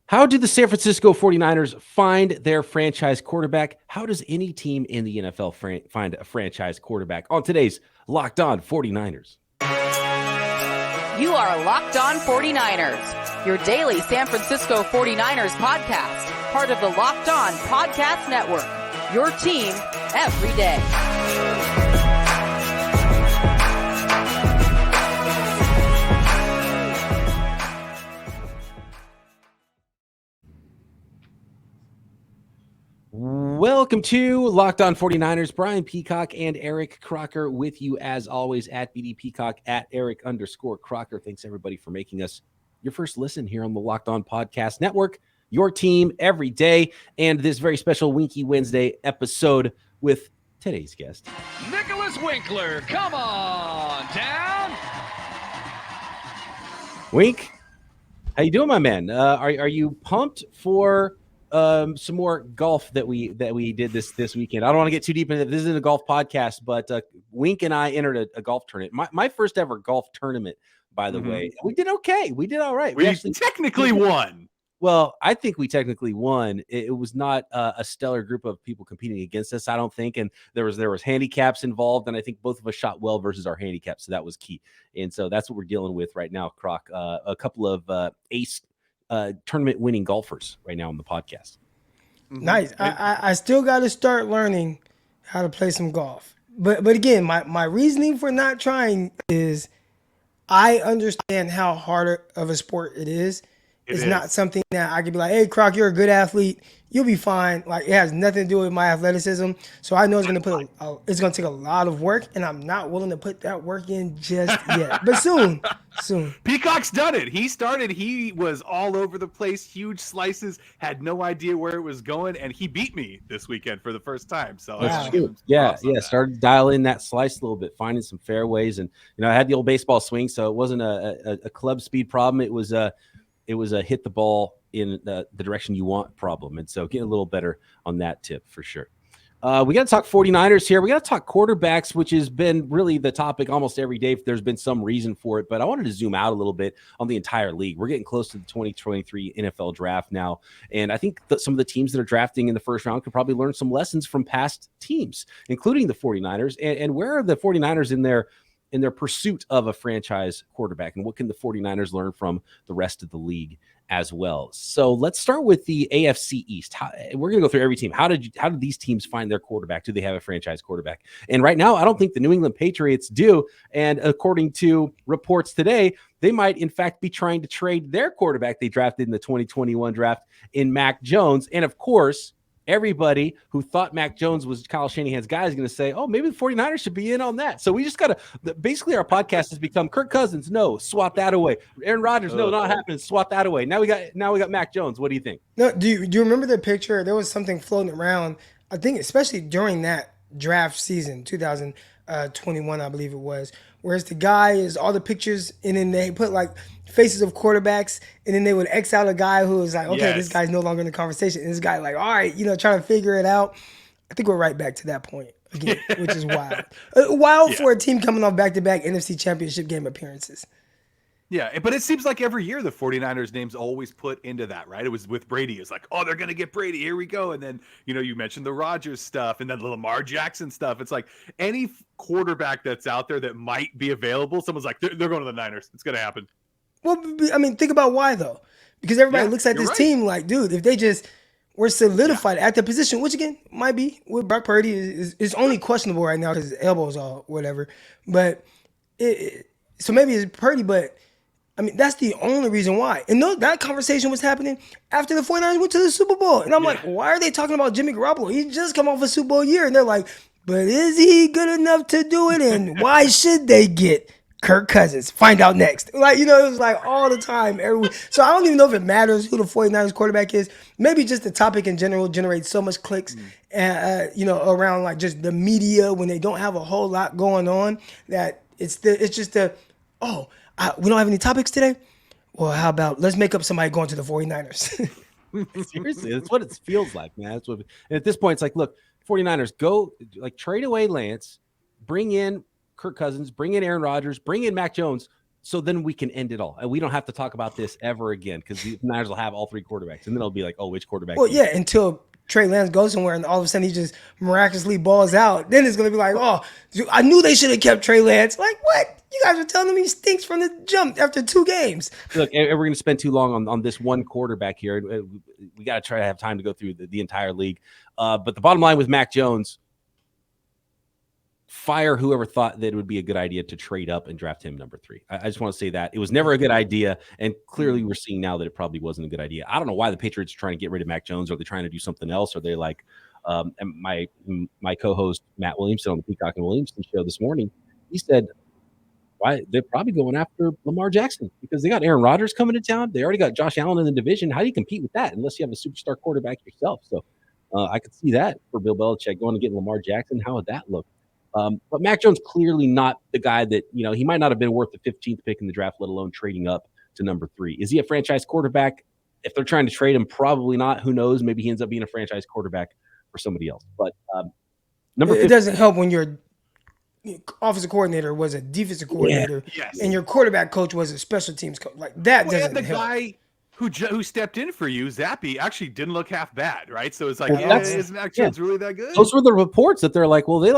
How do the San Francisco 49ers find their franchise quarterback? How does any team in the NFL find a franchise quarterback? On today's Locked On 49ers. You are Locked On 49ers, your daily San Francisco 49ers podcast, part of the Locked On Podcast Network, your team every day. Welcome to Locked On 49ers. Brian Peacock and Eric Crocker with you as always at BD Peacock at Eric_Crocker. Thanks everybody for making us your first listen here on the Locked On Podcast Network, your team every day, and this very special Winky Wednesday episode with today's guest, Nicholas Winkler. Come on down. Wink. How you doing, my man? Are you pumped for some more golf that we did this weekend? I don't want to get too deep into it. This isn't a golf podcast, but Wink and I entered a golf tournament. My first ever golf tournament, by the way. We did okay. We did all right. We actually technically won. Well, I think we technically won. It was not a stellar group of people competing against us, I don't think. And there was handicaps involved, and I think both of us shot well versus our handicaps, so that was key. And so that's what we're dealing with right now, Croc. A couple of ace tournament winning golfers right now on the podcast. Nice. I still got to start learning how to play some golf. But again, my reasoning for not trying is I understand how hard of a sport it is. It's not something that I could be like, hey, Croc, you're a good athlete. You'll be fine. Like, it has nothing to do with my athleticism. So I know it's going to take a lot of work, and I'm not willing to put that work in just yet. But soon. Peacock's done it. He was all over the place, huge slices, had no idea where it was going, and he beat me this weekend for the first time. So that's cute. Yeah. Started dialing that slice a little bit, finding some fairways, and I had the old baseball swing, so it wasn't a club speed problem. It was a hit the ball in the direction you want problem. And so getting a little better on that tip for sure. We got to talk 49ers here. We got to talk quarterbacks, which has been really the topic almost every day. There's been some reason for it, but I wanted to zoom out a little bit on the entire league. We're getting close to the 2023 NFL draft now. And I think that some of the teams that are drafting in the first round could probably learn some lessons from past teams, including the 49ers. And where are the 49ers in their pursuit of a franchise quarterback, and what can the 49ers learn from the rest of the league as well? So let's start with the AFC East. We're going to go through every team. How did these teams find their quarterback? Do they have a franchise quarterback? And right now, I don't think the New England Patriots do. And according to reports today, they might, in fact, be trying to trade their quarterback they drafted in the 2021 draft in Mac Jones. And of course, everybody who thought Mac Jones was Kyle Shanahan's guy is going to say, oh, maybe the 49ers should be in on that. So we just got to – basically our podcast has become Kirk Cousins, no, swap that away. Aaron Rodgers, no, not happening, swap that away. Now we got Mac Jones. What do you think? No, do you remember the picture? There was something floating around, I think especially during that draft season, 2021, I believe it was, whereas the guy is all the pictures, and then they put like faces of quarterbacks, and then they would X out a guy who was like, okay, This guy's no longer in the conversation. And this guy like, all right, trying to figure it out. I think we're right back to that point again, which is wild. Wild for a team coming off back-to-back NFC Championship game appearances. Yeah, but it seems like every year the 49ers names always put into that, right? It was with Brady. It's like, oh, they're going to get Brady. Here we go. And then, you mentioned the Rodgers stuff and then the Lamar Jackson stuff. It's like any quarterback that's out there that might be available, someone's like, they're going to the Niners. It's going to happen. Well, I mean, think about why, though. Because everybody looks at this team like, dude, if they just were solidified at the position, which, again, might be with Brock Purdy, is only questionable right now because his elbows or whatever. But so maybe it's Purdy, but, I mean, that's the only reason why. And that conversation was happening after the 49ers went to the Super Bowl. And I'm like, why are they talking about Jimmy Garoppolo? He just come off a Super Bowl year. And they're like, but is he good enough to do it? And why should they get Kirk Cousins? Find out next. Like, it was like all the time. So I don't even know if it matters who the 49ers quarterback is. Maybe just the topic in general generates so much clicks, around like just the media when they don't have a whole lot going on that we don't have any topics today? Well, how about let's make up somebody going to the 49ers? Seriously, that's what it feels like, man. And at this point, it's like, look, 49ers, go like trade away Lance, bring in Kirk Cousins, bring in Aaron Rodgers, bring in Mac Jones, So then we can end it all. And we don't have to talk about this ever again because the Niners will have all three quarterbacks. And then it'll be like, oh, which quarterback? Well, yeah, until Trey Lance goes somewhere and all of a sudden he just miraculously balls out. Then it's going to be like, oh, I knew they should have kept Trey Lance. Like, what? You guys were telling me he stinks from the jump after 2 games. Look, we're going to spend too long on this one quarterback here. We got to try to have time to go through the entire league. But the bottom line with Mac Jones, fire whoever thought that it would be a good idea to trade up and draft him number 3. I just want to say that it was never a good idea. And clearly we're seeing now that it probably wasn't a good idea. I don't know why the Patriots are trying to get rid of Mac Jones. Are they trying to do something else? Are they like and my co-host Matt Williamson on the Peacock and Williamson show this morning, he said, why they're probably going after Lamar Jackson because they got Aaron Rodgers coming to town. They already got Josh Allen in the division. How do you compete with that unless you have a superstar quarterback yourself? So I could see that for Bill Belichick going to get Lamar Jackson. How would that look? But Mac Jones clearly not the guy that, he might not have been worth the 15th pick in the draft, let alone trading up to number 3. Is he a franchise quarterback? If they're trying to trade him, probably not. Who knows? Maybe he ends up being a franchise quarterback for somebody else. But it doesn't help when your offensive coordinator was a defensive coordinator and your quarterback coach was a special teams coach. Like that doesn't help. Guy who stepped in for you, Zappy, actually didn't look half bad, right? So it's like, is Mac Jones really that good? Those were the reports that they're like, well, they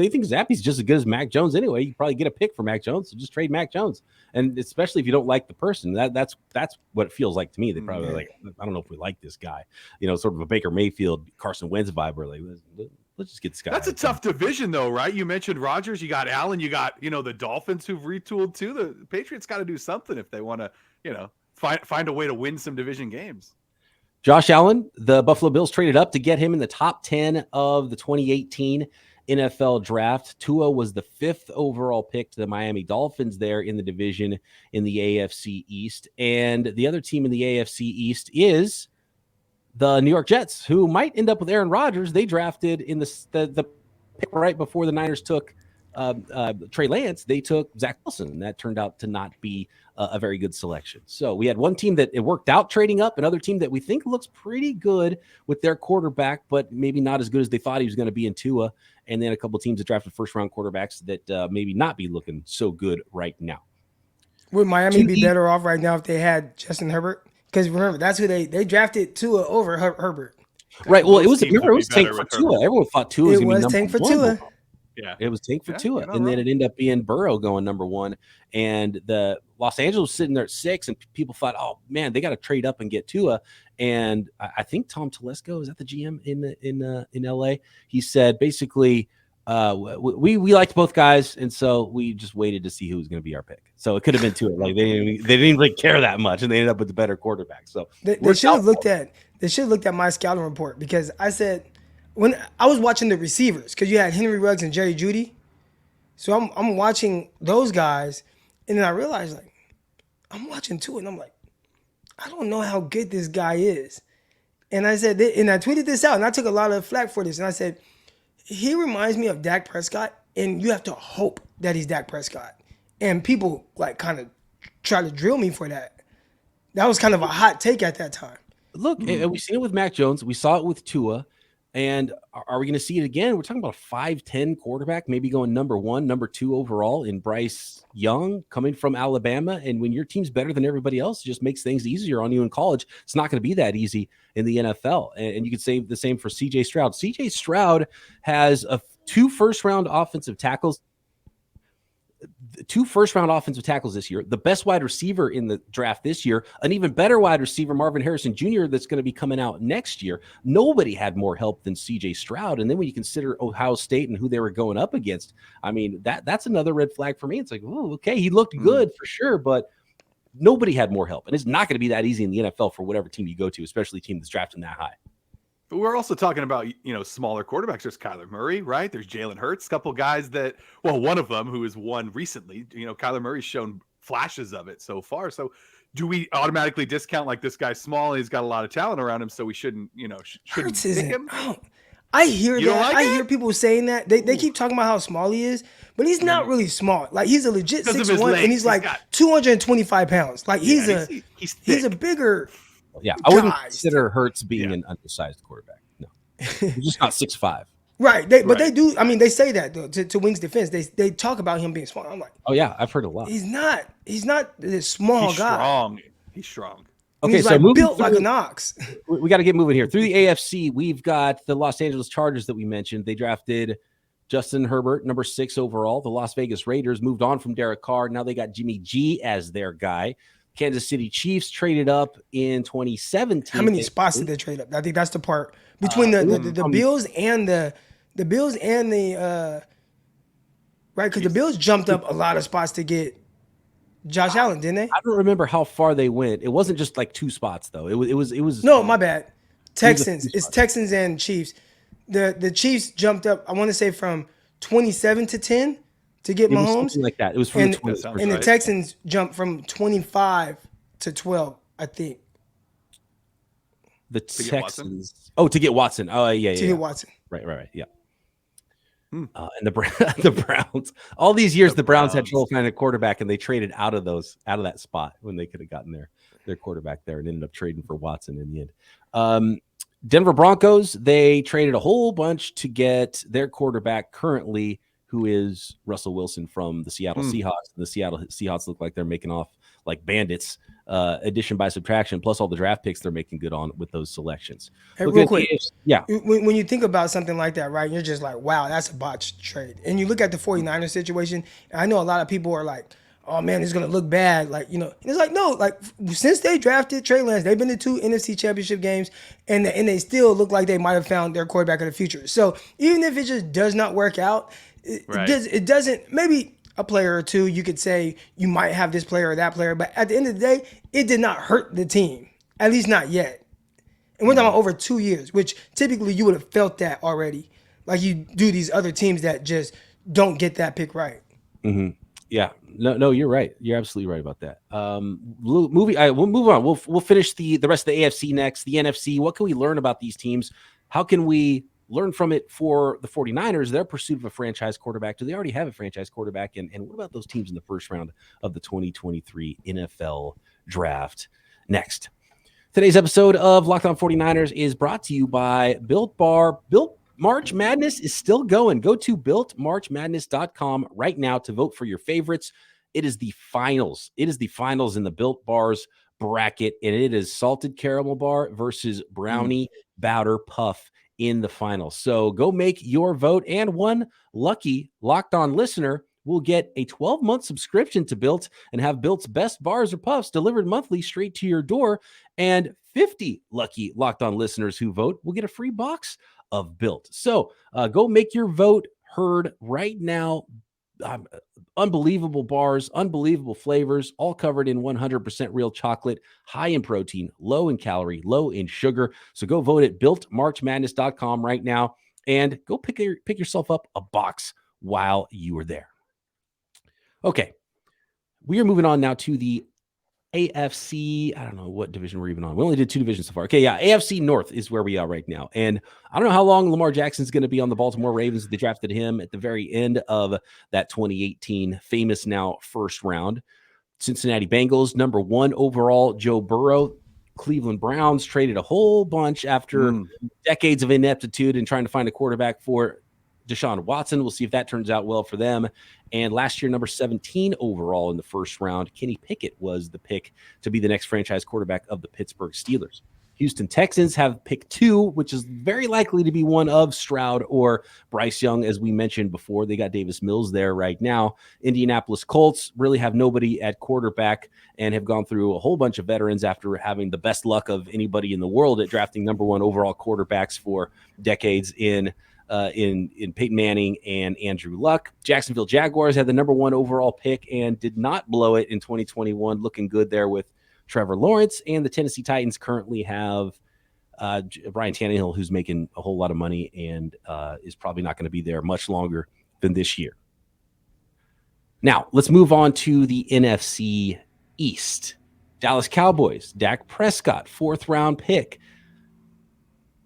think Zappy's just as good as Mac Jones anyway. You probably get a pick for Mac Jones, so just trade Mac Jones. And especially if you don't like the person, that's what it feels like to me. They probably like, I don't know if we like this guy, sort of a Baker Mayfield, Carson Wentz vibe. Where like, let's just get this guy. That's a tough division, though, right? You mentioned Rodgers, you got Allen, you got the Dolphins who've retooled too. The Patriots got to do something if they want to find a way to win some division games. Josh Allen, the Buffalo Bills traded up to get him in the top 10 of the 2018 NFL draft. Tua was the 5th overall pick to the Miami Dolphins there in the division in the AFC East. And the other team in the AFC East is the New York Jets, who might end up with Aaron Rodgers. They drafted in the pick right before the Niners took Trey Lance. They took Zach Wilson, and that turned out to not be a very good selection. So we had one team that it worked out trading up, another team that we think looks pretty good with their quarterback, but maybe not as good as they thought he was going to be in Tua, and then a couple teams that drafted first-round quarterbacks that maybe not be looking so good right now. Would Miami be better off right now if they had Justin Herbert? Because remember, that's who they drafted Tua over Herbert. Right. Well, it was tank for Tua. Everyone thought Tua was going to be number tank for Tua. Yeah, it was tank for Tua, and then it ended up being Burrow going number 1, and the Los Angeles sitting there at 6, and people thought, oh man, they got to trade up and get Tua. And I think Tom Telesco, is that the GM in LA? He said basically, we liked both guys, and so we just waited to see who was going to be our pick. So it could have been Tua. Like they didn't really care that much, and they ended up with the better quarterback. So they should have looked at my scouting report, because I said, when I was watching the receivers, because you had Henry Ruggs and Jerry Jeudy, so I'm watching those guys, and then I realized, like, I'm watching Tua, and I'm like, I don't know how good this guy is. And I said, and I tweeted this out, and I took a lot of flack for this, and I said, he reminds me of Dak Prescott, and you have to hope that he's Dak Prescott. And people like kind of try to drill me for that. That was kind of a hot take at that time. Look, we've seen it with Mac Jones. We saw it with Tua. And are we going to see it again? We're talking about a 5'10" quarterback, maybe going number 1, number 2 overall in Bryce Young coming from Alabama. And when your team's better than everybody else, it just makes things easier on you in college. It's not going to be that easy in the NFL. And you could say the same for CJ Stroud. CJ Stroud has 2 first-round offensive tackles. 2 first-round offensive tackles this year, the best wide receiver in the draft this year, an even better wide receiver, Marvin Harrison Jr., that's going to be coming out next year. Nobody had more help than C.J. Stroud. And then when you consider Ohio State and who they were going up against, I mean, that's another red flag for me. It's like, oh, okay, he looked good for sure, but nobody had more help. And it's not going to be that easy in the NFL for whatever team you go to, especially a team that's drafting that high. But we're also talking about, smaller quarterbacks. There's Kyler Murray, right? There's Jalen Hurts, a couple guys that, one of them who has won recently, Kyler Murray's shown flashes of it so far. So do we automatically discount like this guy's small and he's got a lot of talent around him, so we shouldn't pick him? I hear that. I hear people saying that. They keep talking about how small he is, but he's not really small. Like, he's a legit 6'1", and he's like 225 pounds. Like, he's a bigger... Yeah, I wouldn't consider Hurts being an undersized quarterback. No, he's just not 6'5". Right. But they do. I mean, they say that though to Wing's defense. They talk about him being small. I'm like, oh yeah, I've heard a lot. He's not this small guy. He's strong. Okay, he's so like built like an ox. We got to get moving here. Through the AFC, we've got the Los Angeles Chargers that we mentioned. They drafted Justin Herbert, number 6 overall. The Las Vegas Raiders moved on from Derek Carr. Now they got Jimmy G as their guy. Kansas City Chiefs traded up in 2017. How many spots did they trade up? I think that's the part between the Bills and the Bills and the right, because the Bills jumped up a lot of spots to get Josh Allen, didn't they? I don't remember how far they went. It wasn't just like 2 spots though. It was. No, my bad. Texans. It's Texans and Chiefs. The Chiefs jumped up. I want to say from 27 to 10 to get Mahomes. Something like that. It was from the 20s. And the Texans jumped from 25 to 12. I think. The Texans. To get Watson. Oh yeah. To get Watson. Right. Yeah. And the Browns, all these years, the Browns had trouble finding a quarterback, and they traded out of that spot when they could have gotten their quarterback there and ended up trading for Watson in the end. Denver Broncos, they traded a whole bunch to get their quarterback currently, who is Russell Wilson from the Seattle Seahawks. The Seattle Seahawks look like they're making off like bandits. Addition by subtraction, plus all the draft picks they're making good on with those selections. Hey, real quick, when you think about something like that, right, you're just like, wow, that's a botched trade. And you look at the 49ers situation, and I know a lot of people are like, oh man, it's going to look bad. Like, and it's like, no, like since they drafted Trey Lance, they've been to 2 NFC championship games, and they still look like they might have found their quarterback of the future. So even if it just does not work out, it doesn't, maybe a player or two, you could say you might have this player or that player, but at the end of the day, it did not hurt the team, at least not yet. And we're talking about over 2 years, which typically you would have felt that already, like you do these other teams that just don't get that pick right. Mm-hmm. Yeah, no, you're right. You're absolutely right about that. We'll move on. We'll finish the rest of the AFC next. The NFC. What can we learn about these teams? How can we learn from it for the 49ers, their pursuit of a franchise quarterback? Do they already have a franchise quarterback? And what about those teams in the first round of the 2023 NFL draft? Next. Today's episode of Locked On 49ers is brought to you by Built Bar. Built March Madness is still going. Go to builtmarchmadness.com right now to vote for your favorites. It is the finals. It is the finals in the Built Bars bracket, and it is salted caramel bar versus brownie batter puff in the final. So go make your vote, and one lucky Locked On listener will get a 12-month subscription to Built and have Built's best bars or puffs delivered monthly straight to your door. And 50 lucky Locked On listeners who vote will get a free box of Built. So go make your vote heard right now. Unbelievable bars, unbelievable flavors, all covered in 100% real chocolate, high in protein, low in calorie, low in sugar. So go vote at builtmarchmadness.com right now and go pick yourself up a box while you are there. Okay, we are moving on now to the AFC. I don't know what division we're even on. We only did 2 divisions so far. Okay, yeah, AFC North is where we are right now. And I don't know how long Lamar Jackson's going to be on the Baltimore Ravens. They drafted him at the very end of that 2018 famous now first round. Cincinnati Bengals, number 1 overall, Joe Burrow. Cleveland Browns traded a whole bunch after decades of ineptitude and trying to find a quarterback for Deshaun Watson. We'll see if that turns out well for them. And last year, number 17 overall in the first round, Kenny Pickett was the pick to be the next franchise quarterback of the Pittsburgh Steelers. Houston Texans have pick 2, which is very likely to be one of Stroud or Bryce Young, as we mentioned before. They got Davis Mills there right now. Indianapolis Colts really have nobody at quarterback and have gone through a whole bunch of veterans after having the best luck of anybody in the world at drafting number 1 overall quarterbacks for decades in Peyton Manning and Andrew Luck. Jacksonville Jaguars had the number 1 overall pick and did not blow it in 2021, looking good there with Trevor Lawrence. And the Tennessee Titans currently have Brian Tannehill, who's making a whole lot of money and is probably not going to be there much longer than this year. Now, let's move on to the NFC East. Dallas Cowboys, Dak Prescott, 4th round pick.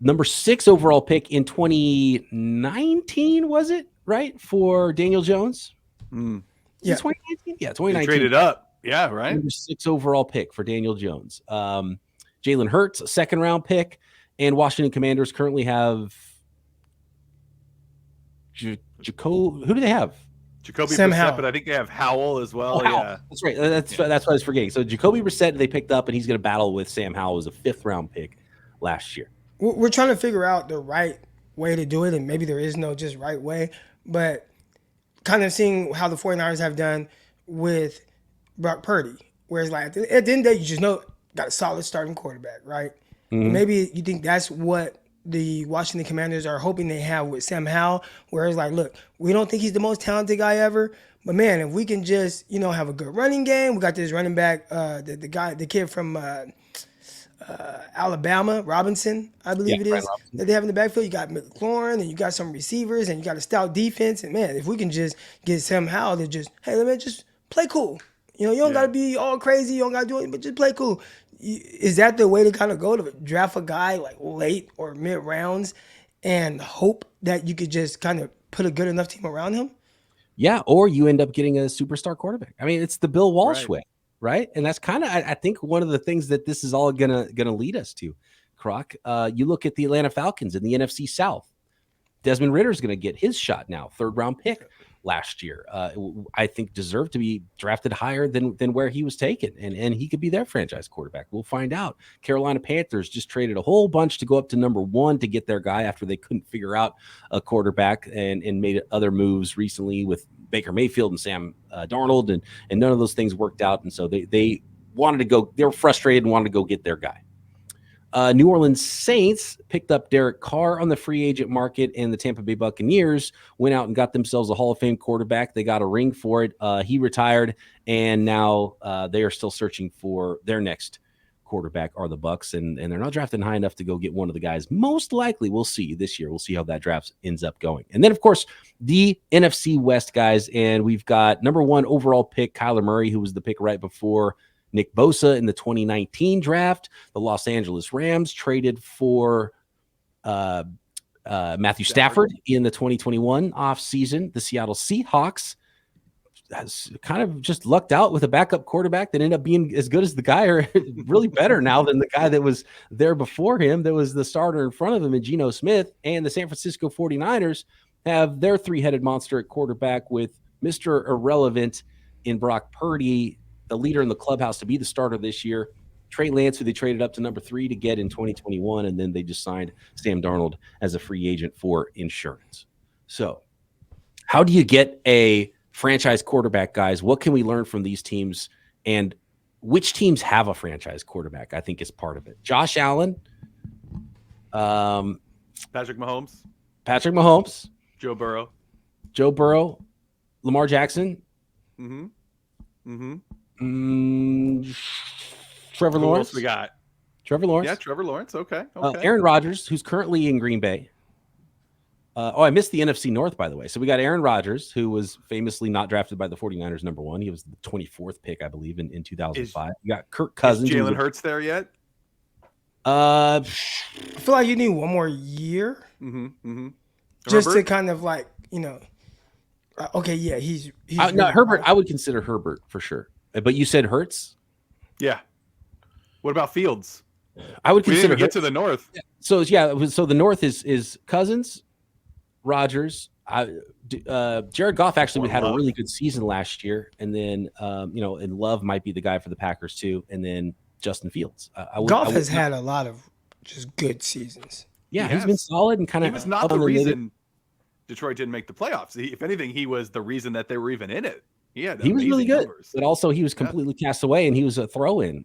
Number 6 overall pick in 2019, was it? Right? For Daniel Jones? Yeah. 2019? Yeah, 2019. They traded up. Yeah, right. Number 6 overall pick for Daniel Jones. Jalen Hurts, a 2nd round pick. And Washington Commanders currently have Who do they have? Jacoby Sam Brissett, Howell. but I think they have Howell as well. Howell. Yeah, That's right. That's what I was forgetting. So Jacoby Brissett they picked up, and he's going to battle with Sam Howell as a 5th round pick last year. We're trying to figure out the right way to do it, and maybe there is no just right way, but kind of seeing how the 49ers have done with Brock Purdy, whereas like at the end of the day, you just know got a solid starting quarterback, right? Mm-hmm. Maybe you think that's what the Washington Commanders are hoping they have with Sam Howell, whereas like, look, we don't think he's the most talented guy ever, but man, if we can just, have a good running game, we got this running back, the kid from Alabama, Robinson, I believe it is, that they have in the backfield. You got McLaurin, and you got some receivers, and you got a stout defense, and man, if we can just get Sam Howell to just, hey, let me just play cool. You don't got to be all crazy, you don't got to do it, but just play cool. Is that the way to kind of go, to draft a guy like late or mid rounds and hope that you could just kind of put a good enough team around him? Yeah, or you end up getting a superstar quarterback. I mean, it's the Bill Walsh way, right? And that's kind of, I think, one of the things that this is all gonna lead us to, Croc. You look at the Atlanta Falcons in the NFC South. Desmond Ritter's going to get his shot now, 3rd round pick last year. I think deserved to be drafted higher than where he was taken, and he could be their franchise quarterback. We'll find out. Carolina Panthers just traded a whole bunch to go up to number 1 to get their guy after they couldn't figure out a quarterback, and made other moves recently with Baker Mayfield and Sam Darnold, and none of those things worked out, and so they wanted to go. They were frustrated and wanted to go get their guy. New Orleans Saints picked up Derek Carr on the free agent market, and the Tampa Bay Buccaneers went out and got themselves a Hall of Fame quarterback. They got a ring for it. He retired, and now they are still searching for their next quarterback, are the Bucs, and they're not drafting high enough to go get one of the guys. Most likely, we'll see this year. We'll see how that draft ends up going. And then, of course, the NFC West guys, and we've got number 1 overall pick, Kyler Murray, who was the pick right before Nick Bosa in the 2019 draft. The Los Angeles Rams traded for Matthew Stafford in the 2021 offseason. The Seattle Seahawks has kind of just lucked out with a backup quarterback that ended up being as good as the guy, or really better now than the guy that was there before him, that was the starter in front of him, and Geno Smith. And the San Francisco 49ers have their 3-headed monster at quarterback with Mr. Irrelevant in Brock Purdy, the leader in the clubhouse to be the starter this year. Trey Lance, who they traded up to number 3 to get in 2021, and then they just signed Sam Darnold as a free agent for insurance. So how do you get a franchise quarterback, guys? What can we learn from these teams, and which teams have a franchise quarterback? I think is part of it. Josh Allen, Patrick Mahomes, Joe Burrow, Lamar Jackson, Trevor Who Lawrence. else we got? Trevor Lawrence. Yeah, Trevor Lawrence. Okay. Aaron Rodgers, who's currently in Green Bay. I missed the NFC North, by the way. So we got Aaron Rodgers, who was famously not drafted by the 49ers number 1. He was the 24th pick, I believe, in 2005. You got Kirk Cousins. Is Jalen Hurts there yet? I feel like you need one more year just to kind of like, okay, yeah, he's no, Herbert. I would consider Herbert for sure. But you said Hurts? Yeah. What about Fields? I would consider. We didn't even get to the North. So the North is Cousins, Rodgers. Jared Goff actually had a really good season last year, and then and Love might be the guy for the Packers too, and then Justin Fields. Goff has had a lot of just good seasons. Yeah, he's been solid and kind of. He was not the reason Detroit didn't make the playoffs. If anything, he was the reason that they were even in it. He was really good, but also he was completely cast away, and he was a throw-in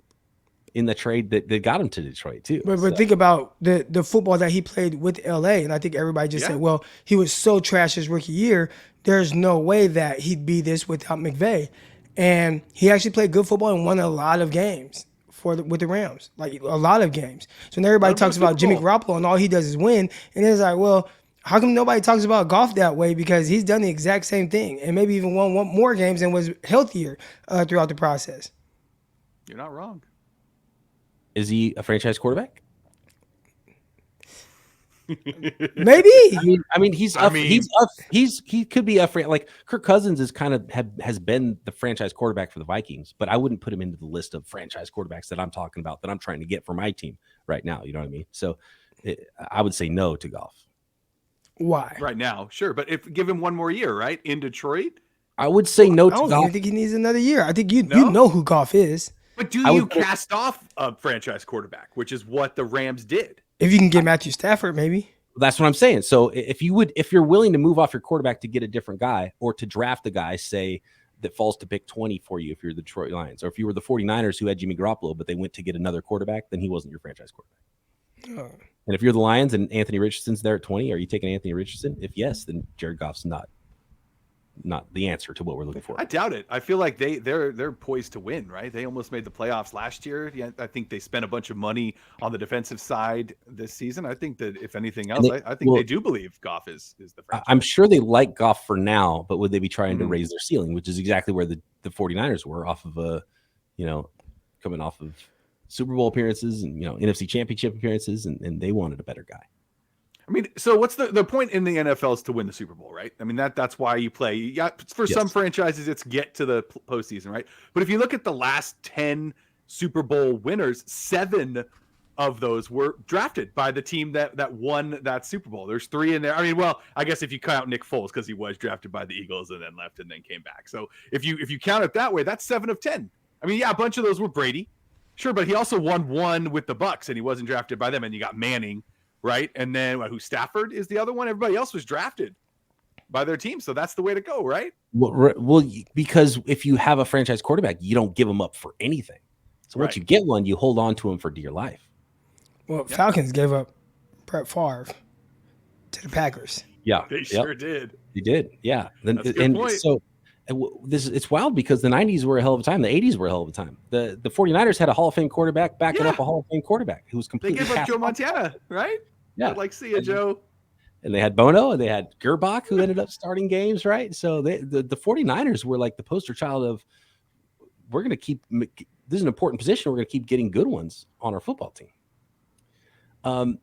in the trade that got him to Detroit too. But think about the football that he played with LA, and I think everybody just said, well, he was so trash his rookie year. There's no way that he'd be this without McVay. And he actually played good football and won a lot of games with the Rams, like a lot of games. So now everybody talks about Jimmy Garoppolo, and all he does is win. And it's like, well, how come nobody talks about Goff that way? Because he's done the exact same thing, and maybe even won more games and was healthier throughout the process. You're not wrong. Is he a franchise quarterback? Maybe. He could be a like Kirk Cousins is kind of has been the franchise quarterback for the Vikings, but I wouldn't put him into the list of franchise quarterbacks that I'm talking about that I'm trying to get for my team right now. You know what I mean? So I would say no to Goff. Why? right now. Sure, but if give him one more year, right, in Detroit. I would say no I to don't Goff. even think he needs another year. I think you No? know who Goff is. But do I you would- cast off a franchise quarterback, which is what the Rams did? If you can get Matthew Stafford, maybe. That's what I'm saying. So if you're willing to move off your quarterback to get a different guy or to draft a guy, say, that falls to pick 20 for you if you're the Detroit Lions, or if you were the 49ers who had Jimmy Garoppolo, but they went to get another quarterback, then he wasn't your franchise quarterback. Oh. And if you're the Lions and Anthony Richardson's there at 20, are you taking Anthony Richardson? If yes, then Jared Goff's not the answer to what we're looking for. I doubt it. I feel like they're poised to win, right? They almost made the playoffs last year. Yeah, I think they spent a bunch of money on the defensive side this season. I think that if anything else, I think they do believe Goff is the franchise. I'm sure they like Goff for now, but would they be trying to raise their ceiling, which is exactly where the 49ers were off of coming off of Super Bowl appearances and NFC Championship appearances, and they wanted a better guy. I mean, so what's the point in the NFL is to win the Super Bowl, right? I mean, that's why you play. For some franchises, it's get to the postseason, right? But if you look at the last 10 Super Bowl winners, 7 of those were drafted by the team that won that Super Bowl. There's 3 in there. I mean, well, I guess if you count Nick Foles, because he was drafted by the Eagles and then left and then came back. So if you count it that way, that's 7 of 10. I mean, yeah, a bunch of those were Brady, sure, but he also won 1 with the Bucs and he wasn't drafted by them. And you got Manning. Right. And then Stafford is the other one. Everybody else was drafted by their team. So that's the way to go. Right. Well, because if you have a franchise quarterback, you don't give him up for anything. So once you get one, you hold on to him for dear life. Well, Falcons gave up Brett Favre to the Packers. Yeah. They sure did. They did. Yeah. That's a good point. So it's wild because the 90s were a hell of a time. The 80s were a hell of a time. The 49ers had a Hall of Fame quarterback backing up a Hall of Fame quarterback who was They completely gave up Joe Montana, right? Yeah. Like, see you, Joe. And they had Bono and they had Gerbach who ended up starting games, right? So the 49ers were like the poster child of, we're going to keep, this is an important position. We're going to keep getting good ones on our football team. And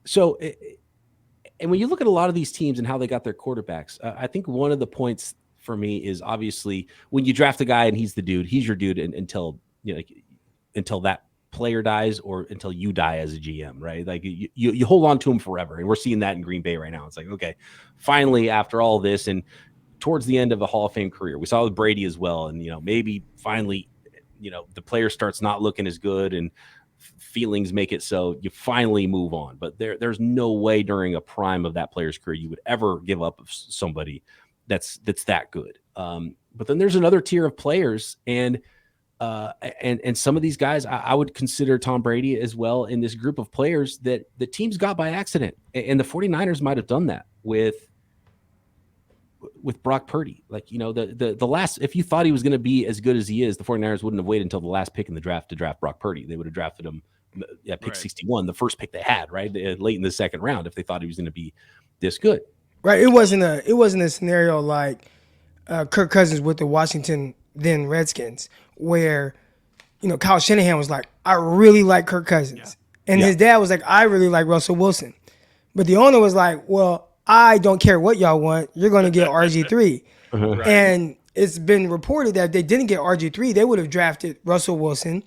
when you look at a lot of these teams and how they got their quarterbacks, I think one of the points for me is obviously when you draft a guy and he's your dude until that player dies or until you die as a GM, right? Like you hold on to him forever. And we're seeing that in Green Bay right now. It's like, okay, finally, after all this and towards the end of a Hall of Fame career, we saw with Brady as well. And, maybe finally, the player starts not looking as good and feelings make it so you finally move on. But there's no way during a prime of that player's career you would ever give up of somebody that's that good. But then there's another tier of players, and some of these guys I would consider Tom Brady as well in this group of players that the teams got by accident, and the 49ers might have done that with Brock Purdy. Like, the last, if you thought he was going to be as good as he is, the 49ers wouldn't have waited until the last pick in the draft to draft Brock Purdy. They would have drafted him at pick 61, the first pick they had, right, late in the second round, if they thought he was going to be this good. Right. It wasn't a scenario like Kirk Cousins with the Washington then Redskins, where Kyle Shanahan was like, I really like Kirk Cousins, and his dad was like, I really like Russell Wilson, but the owner was like, well, I don't care what y'all want, you're going to get RG3. Right. And it's been reported that if they didn't get RG3, they would have drafted Russell Wilson,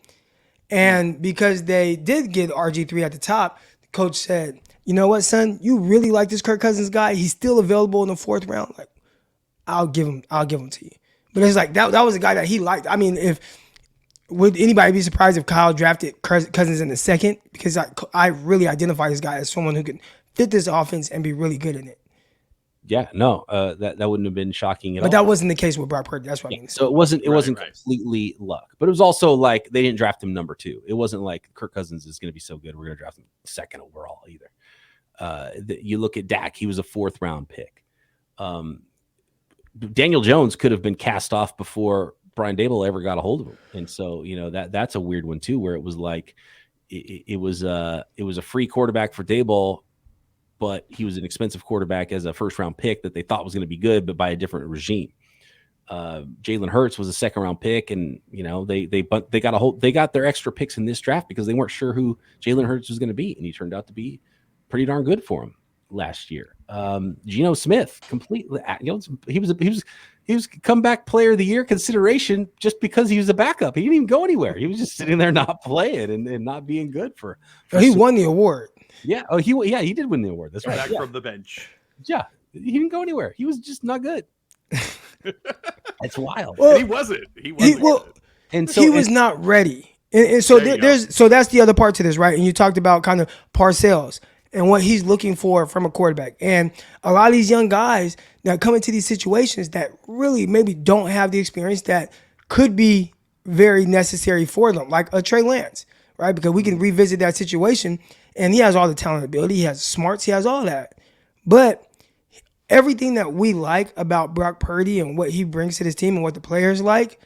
and because they did get RG3 at the top, the coach said, you know what, son? You really like this Kirk Cousins guy? He's still available in the 4th round. Like, I'll give him to you. But it's like that was a guy that he liked. I mean, would anybody be surprised if Kyle drafted Cousins in the 2nd? Because I really identify this guy as someone who can fit this offense and be really good in it. Yeah, no, that wouldn't have been shocking at all. But that wasn't the case with Brock Purdy. That's what I mean. So it wasn't completely luck, but it was also like they didn't draft him number 2. It wasn't like Kirk Cousins is going to be so good we're going to draft him 2nd overall either. You look at Dak; he was a 4th round pick. Daniel Jones could have been cast off before Brian Daboll ever got a hold of him, and so that's a weird one too, where it was like it was a free quarterback for Daboll, but he was an expensive quarterback as a 1st round pick that they thought was going to be good, but by a different regime. Jalen Hurts was a 2nd round pick, and they got their extra picks in this draft because they weren't sure who Jalen Hurts was going to be, and he turned out to be pretty darn good for him last year. Geno Smith, completely, he was comeback player of the year consideration just because he was a backup. He didn't even go anywhere. He was just sitting there not playing and not being good for he won the award. Yeah. Oh, he did win the award. That's right. Back from the bench. Yeah. He didn't go anywhere. He was just not good. It's wild. Well, he wasn't. He was not ready. And so that's the other part to this, right? And you talked about kind of Parcells and what he's looking for from a quarterback. And a lot of these young guys that come into these situations that really maybe don't have the experience that could be very necessary for them, like a Trey Lance, right? Because we can revisit that situation, and he has all the talent, ability, he has smarts, he has all that. But everything that we like about Brock Purdy and what he brings to this team and what the players like,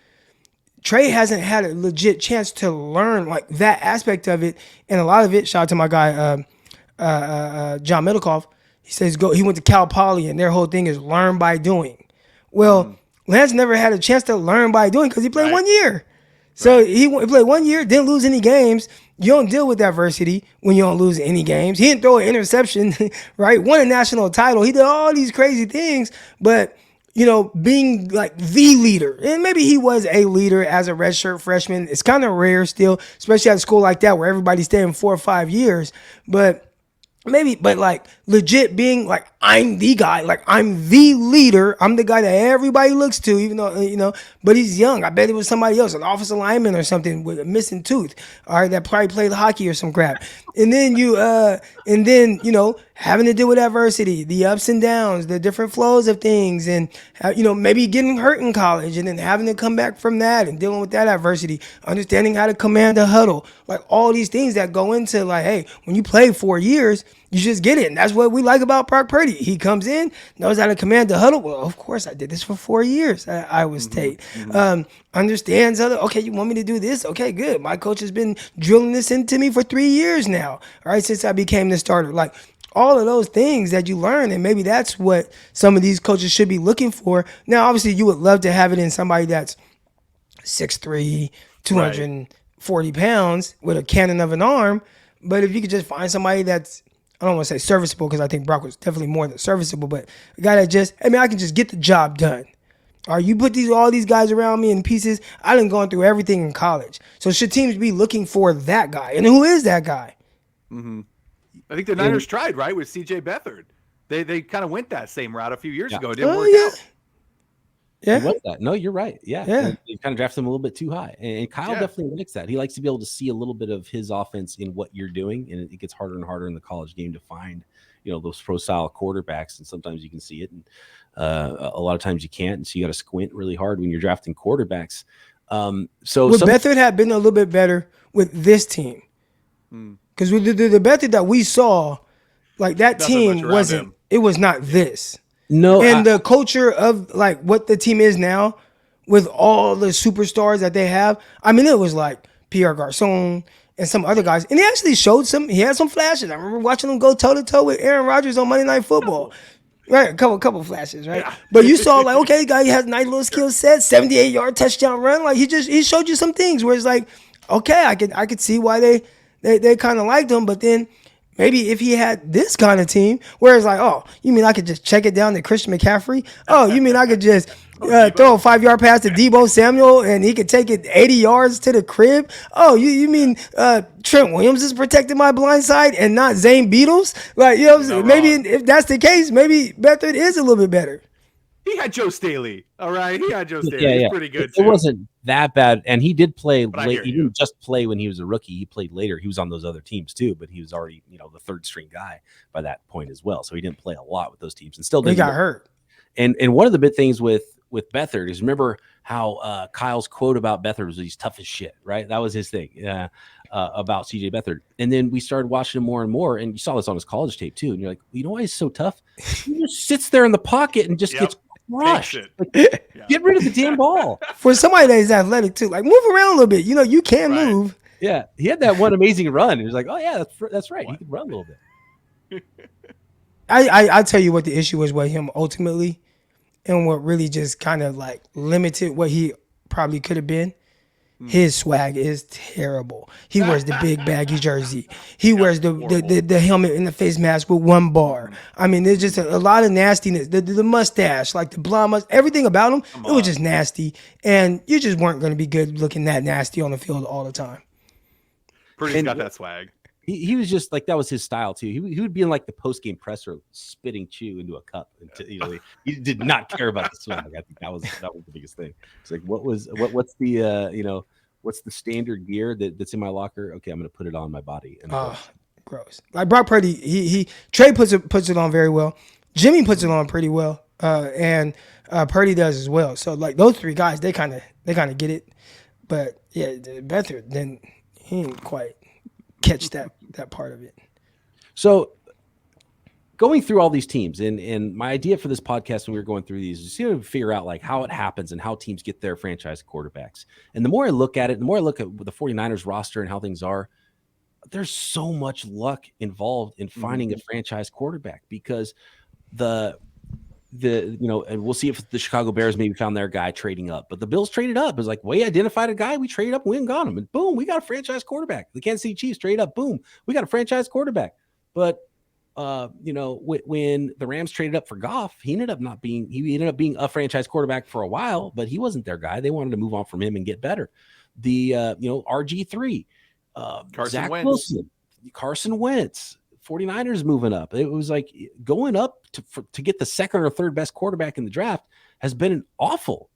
Trey hasn't had a legit chance to learn like that aspect of it. And a lot of it, shout out to my guy, John Middlecoff, he says he went to Cal Poly and their whole thing is learn by doing. Well, Lance never had a chance to learn by doing because he played 1 year. So he played 1 year, didn't lose any games. You don't deal with adversity when you don't lose any games. He didn't throw an interception, right? Won a national title. He did all these crazy things, but being like the leader, and maybe he was a leader as a redshirt freshman. It's kind of rare still, especially at a school like that where everybody's staying 4 or 5 years. But like legit being like, I'm the guy, like I'm the leader. I'm the guy that everybody looks to, even though, but he's young. I bet it was somebody else, an offensive lineman or something with a missing tooth. All right. That probably played hockey or some crap. And then having to deal with adversity, the ups and downs, the different flows of things, and maybe getting hurt in college and then having to come back from that and dealing with that adversity, understanding how to command a huddle, like all these things that go into like, hey, when you play 4 years, you just get it. And that's what we like about Brock Purdy. He comes in, knows how to command the huddle. Well, of course, I did this for 4 years at Iowa State. Understands okay, you want me to do this? Okay, good. My coach has been drilling this into me for 3 years now, all right, since I became the starter. Like all of those things that you learn, and maybe that's what some of these coaches should be looking for. Now, obviously, you would love to have it in somebody that's 6'3", 240 pounds with a cannon of an arm. But if you could just find somebody that's, I don't want to say serviceable because I think Brock was definitely more than serviceable, but a guy that I can just get the job done. All right, you put all these guys around me in pieces. I done gone through everything in college. So should teams be looking for that guy? And who is that guy? Mm-hmm. I think the Niners tried, right, with C.J. Beathard. They kind of went that same route a few years ago. It didn't work out. Yeah. He was that. No, you're right. Yeah. You kind of drafted him a little bit too high. And Kyle definitely likes that. He likes to be able to see a little bit of his offense in what you're doing. And it gets harder and harder in the college game to find, those pro-style quarterbacks. And sometimes you can see it. And a lot of times you can't. And so you got to squint really hard when you're drafting quarterbacks. Beathard had been a little bit better with this team. Because with the Beathard that we saw, like that team wasn't, it was not this. No, and the culture of like what the team is now with all the superstars that they have. I mean, it was like Pierre Garçon and some other guys. And he actually showed he had some flashes. I remember watching him go toe to toe with Aaron Rodgers on Monday Night Football. Right, a couple flashes, right? Yeah. But you saw like, okay, guy, he has a nice little skill set, 78-yard touchdown run. Like he showed you some things where it's like, okay, I could see why they kind of liked him, but then maybe if he had this kind of team, where it's like, oh, you mean I could just check it down to Christian McCaffrey? Oh, you mean I could just throw a 5-yard pass to Deebo Samuel and he could take it 80 yards to the crib? Oh, you mean Trent Williams is protecting my blind side and not Zane Beatles? Like, maybe if that's the case, maybe Beathard is a little bit better. He had Joe Staley. All right. He had Joe Staley. Yeah, He's pretty good, too. It wasn't that bad. And he did play late. He didn't just play when he was a rookie. He played later. He was on those other teams, too. But he was already, the third string guy by that point as well. So he didn't play a lot with those teams and still didn't. He got hurt. And one of the big things with Beathard is remember how Kyle's quote about Beathard was he's tough as shit, right? That was his thing about C.J. Beathard. And then we started watching him more and more. And you saw this on his college tape, too. And you're like, you know why he's so tough? He just sits there in the pocket and just gets crushed. Get rid of the damn ball. For somebody that is athletic too, like move around a little bit. You can move. Yeah, he had that one amazing run. It was like, oh yeah, that's right. He could run a little bit. I tell you what the issue was with him ultimately, and what really just kind of like limited what he probably could have been. His swag is terrible. He wears the big baggy jersey. He wears the helmet and the face mask with one bar. I mean, there's just a lot of nastiness. The mustache, like the blonde mustache, everything about him, it was just nasty. And you just weren't going to be good looking that nasty on the field all the time. Purdy's got that swag. he was just like, that was his style too. He would be in like the post game presser, spitting chew into a cup. And he did not care about the swag. I think that was the biggest thing. It's like, what's the what's the standard gear that's in my locker? Okay, I'm going to put it on my body. And gross. Like Brock Purdy, Trey puts it on very well. Jimmy puts it on pretty well, and Purdy does as well. So like those three guys, they kind of get it. But yeah, Beathard, then he didn't quite catch that part of it. So going through all these teams, and my idea for this podcast when we were going through these is to figure out like how it happens and how teams get their franchise quarterbacks. And the more I look at it, the more I look at the 49ers roster and how things are, there's so much luck involved in finding a franchise quarterback, because and we'll see if the Chicago Bears maybe found their guy trading up, but the Bills traded up. It was like, we identified a guy, we traded up, we went and got him, and boom, we got a franchise quarterback. The Kansas City Chiefs traded up, boom, we got a franchise quarterback. But when the Rams traded up for Goff, he ended up being a franchise quarterback for a while, but he wasn't their guy. They wanted to move on from him and get better. The RG3, Zach Wilson, Carson Wentz, 49ers moving up. It was like going up to get the second or third best quarterback in the draft has been an awful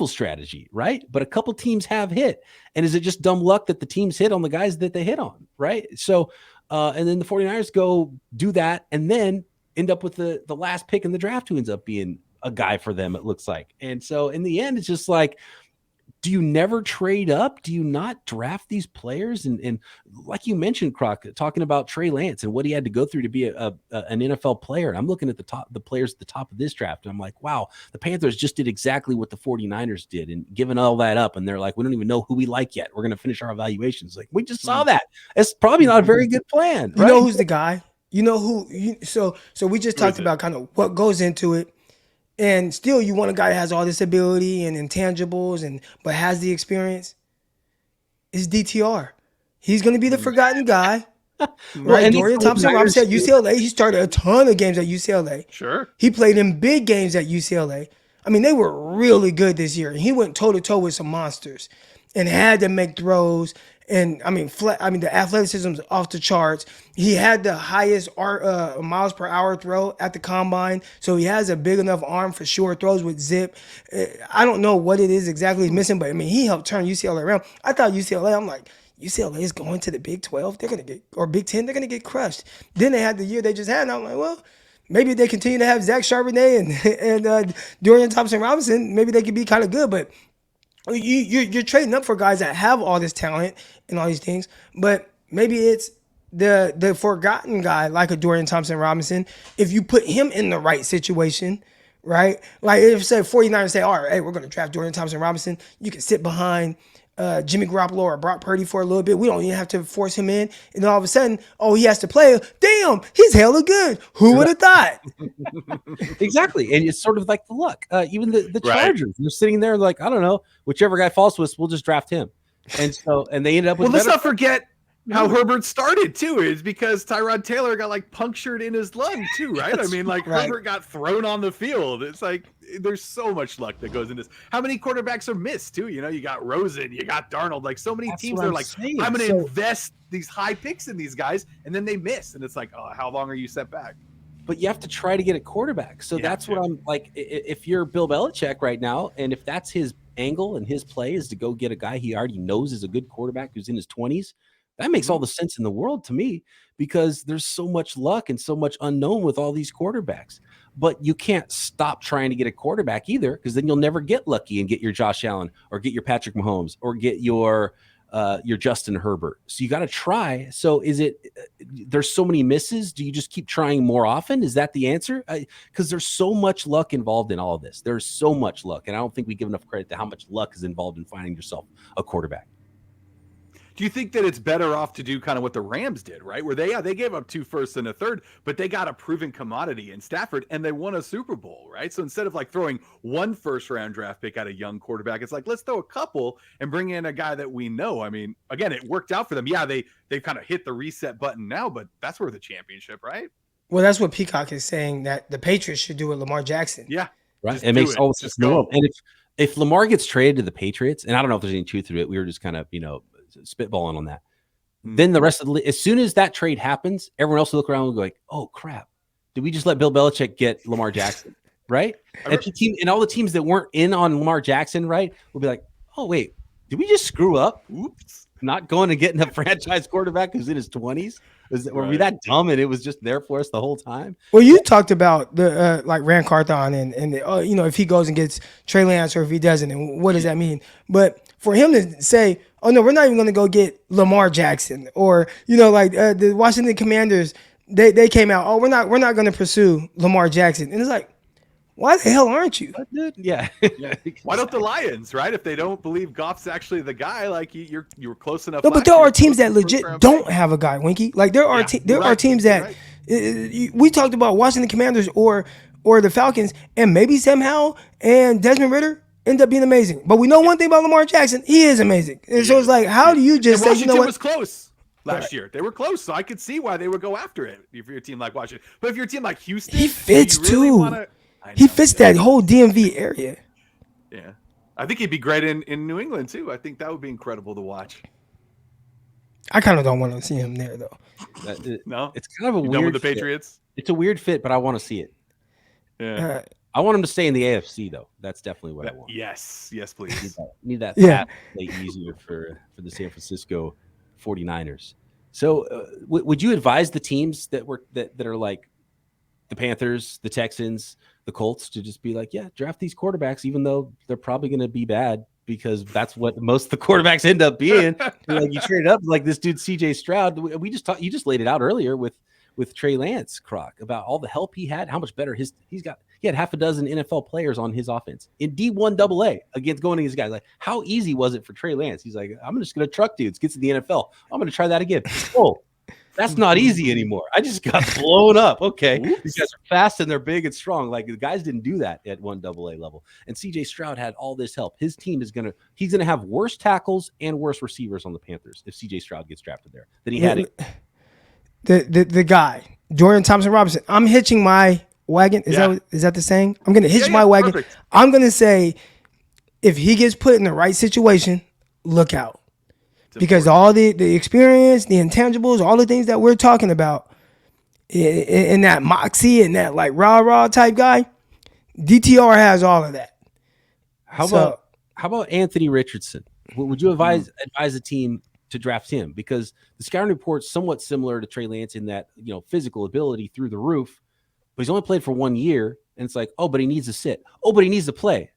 strategy, right? But a couple teams have hit. And is it just dumb luck that the teams hit on the guys that they hit on, right? So, and then the 49ers go do that and then end up with the last pick in the draft who ends up being a guy for them, it looks like. And so in the end, it's just like, do you never trade up? Do you not draft these players? And like you mentioned, Crocker, talking about Trey Lance and what he had to go through to be an NFL player. And I'm looking at the players at the top of this draft. And I'm like, wow, the Panthers just did exactly what the 49ers did and giving all that up. And they're like, we don't even know who we like yet. We're going to finish our evaluations. Like, we just saw that. It's probably not a very good plan. You know who's the guy? You know who? So we just talked about kind of what goes into it. And still, you want a guy that has all this ability and intangibles, but has the experience. Is DTR? He's going to be the forgotten guy, right? Dorian Thompson-Robinson at UCLA. He started a ton of games at UCLA. Sure. He played in big games at UCLA. I mean, they were really good this year. He went toe to toe with some monsters, and had to make throws. And the athleticism is off the charts. He had the highest miles per hour throw at the combine, so he has a big enough arm for short throws with zip. I don't know what it is exactly he's missing, but I mean, he helped turn UCLA around. I thought UCLA is going to the Big 12. They're gonna or Big 10. They're gonna get crushed. Then they had the year they just had, and I'm like, well, maybe they continue to have Zach Charbonnet and Dorian Thompson-Robinson. Maybe they could be kind of good, but you're trading up for guys that have all this talent and all these things, but maybe it's the forgotten guy like a Dorian Thompson-Robinson. If you put him in the right situation, right? Like if say 49ers say, all right, hey, we're going to draft Dorian Thompson-Robinson, you can sit behind Jimmy Garoppolo or Brock Purdy for a little bit. We don't even have to force him in. And then all of a sudden, he has to play. Damn, he's hella good. Who would have thought? Exactly. And it's sort of like the luck. Even the Chargers, they're sitting there like, I don't know, whichever guy falls to us, we'll just draft him. And they ended up with let's not forget how Herbert started too, is because Tyrod Taylor got like punctured in his lung too, right? I mean, like Herbert got thrown on the field. It's like there's so much luck that goes into this. How many quarterbacks are missed too? You got Rosen, you got Darnold. Like so many teams are like, I'm going to invest these high picks in these guys, and then they miss, and it's like, oh, how long are you set back? But you have to try to get a quarterback. So that's what I'm like. If you're Bill Belichick right now, and if that's his angle and his play is to go get a guy he already knows is a good quarterback who's in his 20s, that makes all the sense in the world to me, because there's so much luck and so much unknown with all these quarterbacks. But you can't stop trying to get a quarterback either, because then you'll never get lucky and get your Josh Allen or get your Patrick Mahomes or get your Justin Herbert. So you got to try. So there's so many misses. Do you just keep trying more often? Is that the answer? Because there's so much luck involved in all of this. There's so much luck. And I don't think we give enough credit to how much luck is involved in finding yourself a quarterback. Do you think that it's better off to do kind of what the Rams did, right? Where they gave up 2 firsts and a third, but they got a proven commodity in Stafford and they won a Super Bowl, right? So instead of like throwing 1 first-round draft pick at a young quarterback, it's like, let's throw a couple and bring in a guy that we know. I mean, again, it worked out for them. Yeah, they've kind of hit the reset button now, but that's worth a championship, right? Well, that's what Peacock is saying, that the Patriots should do with Lamar Jackson. Yeah. Right. It makes all the sense in the world. And if Lamar gets traded to the Patriots, and I don't know if there's any truth to it, we were just kind of, spitballing on that. then the rest of the as soon as that trade happens, everyone else will look around and go like, "Oh crap, did we just let Bill Belichick get Lamar Jackson?" Right? And all the teams that weren't in on Lamar Jackson, right, will be like, "Oh wait, did we just screw up? Oops, not going and getting a franchise quarterback who's in his 20s? Were we that dumb and it was just there for us the whole time?" Well, you talked about the like Rand Carthon and if he goes and gets Trey Lance or if he doesn't, and what does that mean? But for him to say, "Oh no, we're not even going to go get Lamar Jackson," or like the Washington Commanders, they came out, "Oh, we're not going to pursue Lamar Jackson," and it's like, why the hell aren't you? Yeah. Why don't the Lions, right? If they don't believe Goff's actually the guy, like you were close enough. No, but there are teams that legit don't have a guy, Winky. Like there are teams that we talked about Washington Commanders or the Falcons, and maybe Sam Howell and Desmond Ritter end up being amazing. But we know one thing about Lamar Jackson, he is amazing. And so it's like, how do you just say, Washington you know what? was close last year. They were close, so I could see why they would go after it if you're a team like Washington. But if you're a team like Houston, he fits too. He fits that whole DMV area. Yeah. I think he'd be great in New England, too. I think that would be incredible to watch. I kind of don't want to see him there, though. No? It's kind of a weird done with the fit. Patriots? It's a weird fit, but I want to see it. Yeah. I want him to stay in the AFC, though. That's definitely what I want. Yes. Yes, please. Need that path easier for the San Francisco 49ers. So would you advise the teams that are like the Panthers, the Texans, the Colts to just be like, yeah, draft these quarterbacks, even though they're probably going to be bad because that's what most of the quarterbacks end up being. Like you traded up like this dude, CJ Stroud. You just laid it out earlier with Trey Lance, Croc, about all the help he had, how much better he had half a dozen NFL players on his offense in D1 AA against going against guys. Like, how easy was it for Trey Lance? He's like, I'm just going to truck dudes, gets to the NFL. I'm going to try that again. Oh, that's not easy anymore. I just got blown up. Okay. These guys are fast and they're big and strong. Like the guys didn't do that at 1 AA level. And CJ Stroud had all this help. His team he's going to have worse tackles and worse receivers on the Panthers if CJ Stroud gets drafted there than he had it. The guy, Jordan Thompson Robinson. I'm hitching my wagon. Is that the saying? I'm going to hitch my wagon. Perfect. I'm going to say if he gets put in the right situation, look out. Because all the experience, the intangibles, all the things that we're talking about in that moxie and that like rah-rah type guy, DTR has all of that. How about Anthony Richardson? Would you advise a team to draft him? Because the scouting report's somewhat similar to Trey Lance in that, physical ability through the roof, but he's only played for 1 year. And it's like, oh, but he needs to sit. Oh, but he needs to play.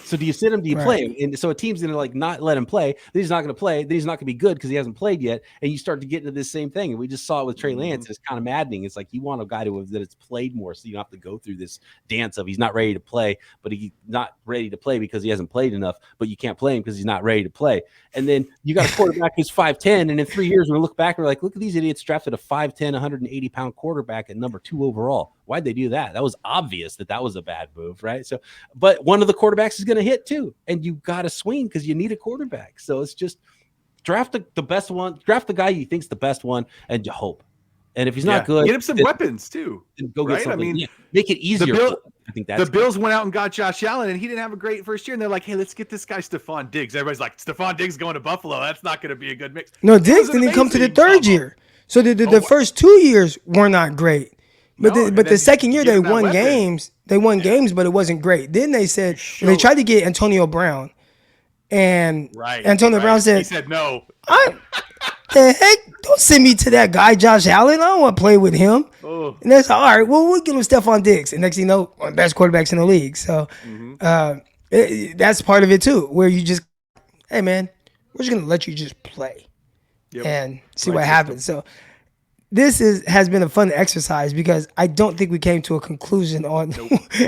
So do you sit him? Do you play him? And so a team's going to not let him play. Then he's not going to play. Then he's not going to be good because he hasn't played yet. And you start to get into this same thing. And we just saw it with Trey Lance. It's kind of maddening. It's like you want a guy that has played more, so you don't have to go through this dance of he's not ready to play, but he's not ready to play because he hasn't played enough. But you can't play him because he's not ready to play. And then you got a quarterback who's 5'10", and in 3 years we look back and we're like, look at these idiots drafted a 5'10", 180-pound quarterback at number 2 overall. Why'd they do that? That was obvious that was a bad move, right? So, but one of the quarterbacks is going to hit too, and you got to swing because you need a quarterback. So it's just draft the best one, draft the guy you think's the best one, and you hope. And if he's not good, get him some weapons too. Go get something. I mean, make it easier. I think that's the Bills went out and got Josh Allen, and he didn't have a great first year. And they're like, "Hey, let's get this guy Stephon Diggs." Everybody's like, "Stephon Diggs going to Buffalo? That's not going to be a good mix." No, Diggs didn't come to the third year, so the first 2 years were not great. But the second year they won games. They won games, but it wasn't great. Then they said they tried to get Antonio Brown, and Antonio Brown said, "He said no." The heck, don't send me to that guy Josh Allen. I don't want to play with him. Oh. And that's all right. Well, we'll give him Stephon Diggs, and next thing you know, one of the best quarterbacks in the league. So that's part of it too, where you just, hey man, we're just gonna let you just play and see what happens. So this has been a fun exercise because I don't think we came to a conclusion on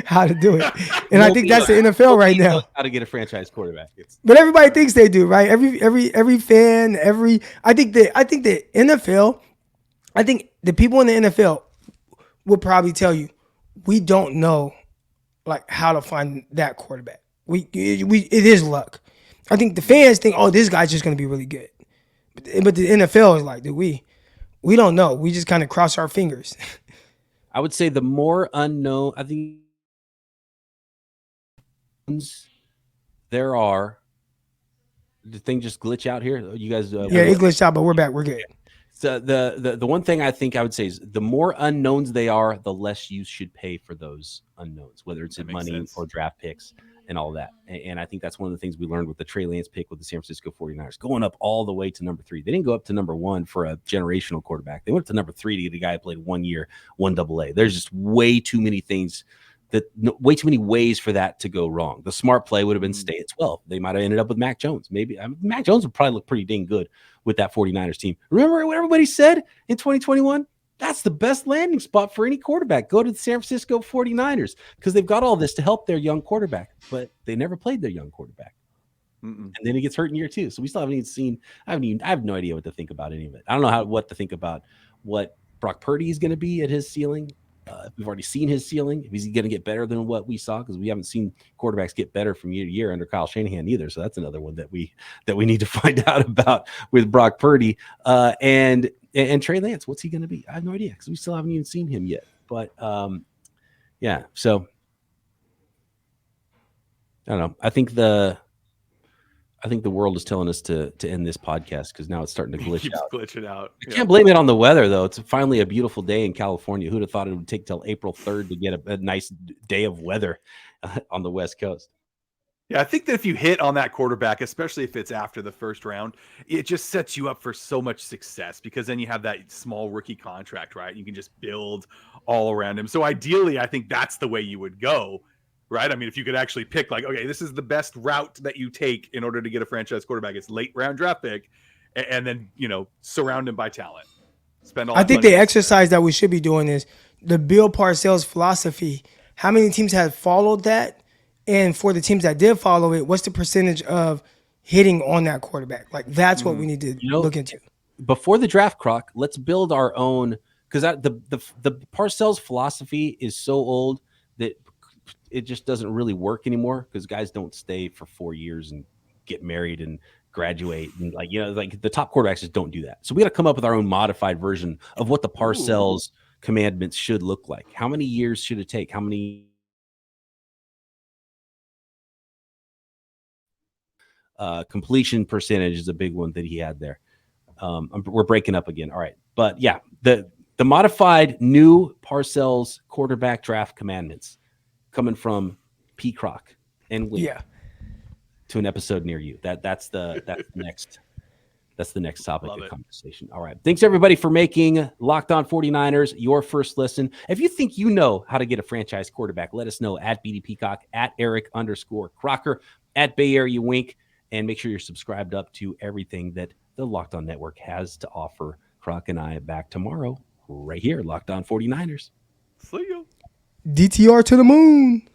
how to do it. And I think that's the NFL right now. How to get a franchise quarterback. But everybody thinks they do, right? Every fan, I think the NFL, I think the people in the NFL will probably tell you, we don't know like how to find that quarterback. It is luck. I think the fans think, oh, this guy's just going to be really good. But the NFL is like, dude, we don't know. We just kind of cross our fingers. I would say the more unknown, I think there are, the thing just glitch out here? You guys, Yeah, it glitched out, but we're back. We're good. So the one thing I think I would say is the more unknowns they are, the less you should pay for those unknowns, whether it's in money or draft picks and all that. And I think that's one of the things we learned with the Trey Lance pick with the San Francisco 49ers, going up all the way to number 3. They didn't go up to number 1 for a generational quarterback. They went up to number 3 to get a guy who played 1 year, 1 AA. There's just way too many things way too many ways for that to go wrong. The smart play would have been stay at 12. They might have ended up with Mac Jones. Maybe Mac Jones would probably look pretty dang good with that 49ers team. Remember what everybody said in 2021? That's the best landing spot for any quarterback. Go to the San Francisco 49ers because they've got all this to help their young quarterback, but they never played their young quarterback. And then he gets hurt in year 2. So we still haven't even seen. I have no idea what to think about any of it. I don't know what to think about what Brock Purdy is going to be at his ceiling. We've already seen his ceiling. Is he going to get better than what we saw? Because we haven't seen quarterbacks get better from year to year under Kyle Shanahan either. So that's another one that we need to find out about with Brock Purdy and Trey Lance. What's he going to be? I have no idea because we still haven't even seen him yet. But yeah, so I don't know. I think the world is telling us to end this podcast because now it's starting to glitching out. I can't blame it on the weather, though. It's finally a beautiful day in California. Who'd have thought it would take till April 3rd to get a nice day of weather on the West Coast? Yeah, I think that if you hit on that quarterback, especially if it's after the first round, it just sets you up for so much success because then you have that small rookie contract, right? You can just build all around him. So ideally, I think that's the way you would go. Right. I mean, if you could actually pick like, okay, this is the best route that you take in order to get a franchise quarterback. It's late round draft pick and then, surround him by talent. I think the exercise that we should be doing is the Bill Parcells philosophy. How many teams have followed that? And for the teams that did follow it, what's the percentage of hitting on that quarterback? Like that's what we need to look into. Before the draft, Croc, let's build our own because the Parcells philosophy is so old that it just doesn't really work anymore because guys don't stay for 4 years and get married and graduate and like the top quarterbacks just don't do that. So we got to come up with our own modified version of what the Parcells commandments should look like. How many years should it take? How many completion percentage is a big one that he had there. We're breaking up again. All right. But yeah, the modified new Parcells quarterback draft commandments coming from Peacock and Wink to an episode near you. That's the next topic of conversation. All right. Thanks everybody for making Locked On 49ers your first listen. If you think you know how to get a franchise quarterback, let us know at BD Peacock, at Eric_Crocker, at Bay Area Wink, and make sure you're subscribed up to everything that the Locked On Network has to offer. Croc and I back tomorrow right here, Locked On 49ers. See you. DTR to the moon.